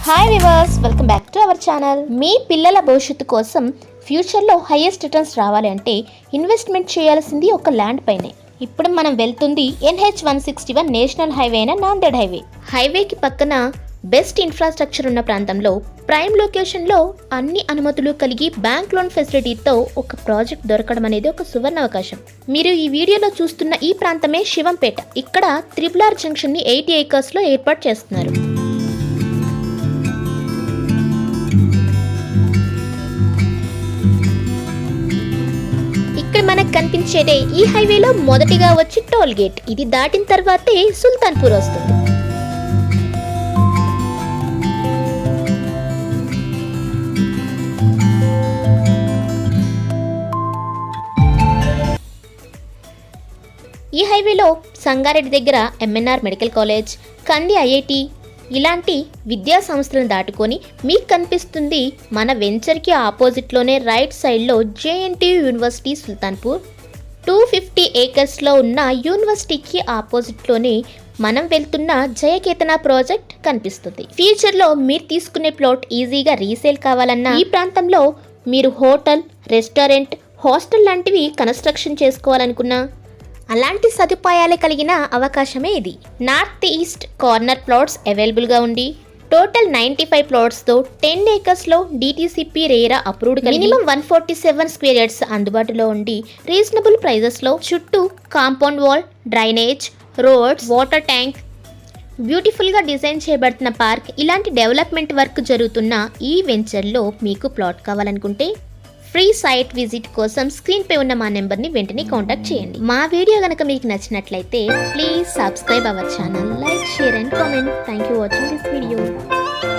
Hi viewers, welcome back to our channel. మీ పిల్లల భవిష్యత్తు కోసం ఫ్యూచర్లో హైయెస్ట్ రిటర్న్స్ రావాలి అంటే ఇన్వెస్ట్మెంట్ చేయాల్సింది ఒక ల్యాండ్ పైనే. ఇప్పుడు మనం వెళ్తుంది NH-161 నేషనల్ హైవే అయిన నాందేడ్ హైవే. హైవేకి పక్కన బెస్ట్ ఇన్ఫ్రాస్ట్రక్చర్ ఉన్న ప్రాంతంలో ప్రైమ్ లొకేషన్లో అన్ని అనుమతులు కలిగి బ్యాంక్ లోన్ ఫెసిలిటీతో ఒక ప్రాజెక్ట్ దొరకడం అనేది ఒక సువర్ణ అవకాశం. మీరు ఈ వీడియోలో చూస్తున్న ఈ ప్రాంతమే శివంపేట. ఇక్కడ RRR జంక్షన్ని 80 ఏకర్స్లో ఏర్పాటు చేస్తున్నారు. ఇక్కడ మనకు కనిపించేదే ఈ హైవేలో మొదటిగా వచ్చి టోల్ గేట్. ఇది దాటిన తర్వాతే సుల్తాన్పూర్ వస్తుంది. ఈ హైవేలో సంగారెడ్డి దగ్గర MNR మెడికల్ కాలేజ్, కంది IIT ఇలాంటి విద్యా సంస్థలను దాటుకొని మీకు కనిపిస్తుంది మన వెంచర్కి ఆపోజిట్లోనే రైట్ సైడ్లో JNTU యూనివర్సిటీ సుల్తాన్పూర్. 250 ఏకర్స్లో ఉన్న యూనివర్సిటీకి ఆపోజిట్లోనే మనం వెళ్తున్న జయకేతన ప్రాజెక్ట్ కనిపిస్తుంది. ఫ్యూచర్లో మీరు తీసుకునే ప్లాట్ ఈజీగా రీసేల్ కావాలన్నా, ఈ ప్రాంతంలో మీరు హోటల్, రెస్టారెంట్, హాస్టల్ లాంటివి కన్స్ట్రక్షన్ చేసుకోవాలనుకున్నా అలాంటి సదుపాయాలే కలిగిన అవకాశమే ఇది. నార్త్ ఈస్ట్ కార్నర్ ప్లాట్స్ అవైలబుల్గా ఉండి total 95 ప్లాట్స్తో 10 ఏకర్స్లో DTCP RERA approved minimum 147 square yards అందుబాటులో ఉండి రీజనబుల్ ప్రైజెస్లో చుట్టూ compound wall, drainage, roads, water tank, బ్యూటిఫుల్గా డిజైన్ చేయబడుతున్న పార్క్ ఇలాంటి డెవలప్మెంట్ వర్క్ జరుగుతున్న ఈ వెంచర్లో మీకు ప్లాట్ కావాలనుకుంటే ఫ్రీ సైట్ విజిట్ కోసం స్క్రీన్ పై ఉన్న మా నెంబర్ని వెంటనే కాంటాక్ట్ చేయండి. మా వీడియో కనుక మీకు నచ్చినట్లయితే please subscribe our channel, like, share and comment. Thank you watching this video.